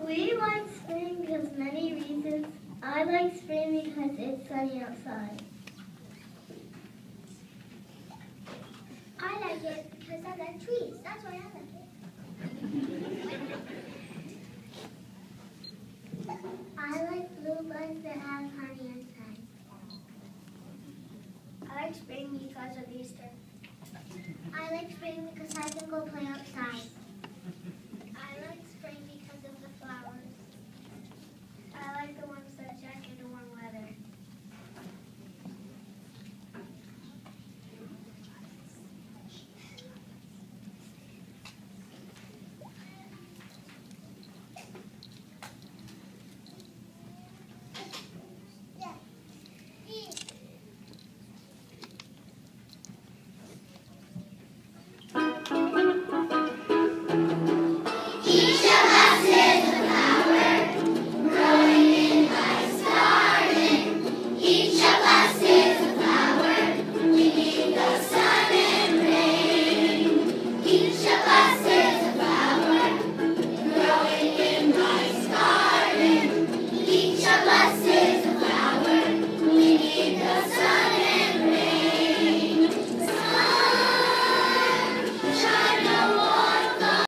We like spring because of many reasons. I like spring because it's sunny outside. I like it because I like trees. That's why I like it. I like bluebirds that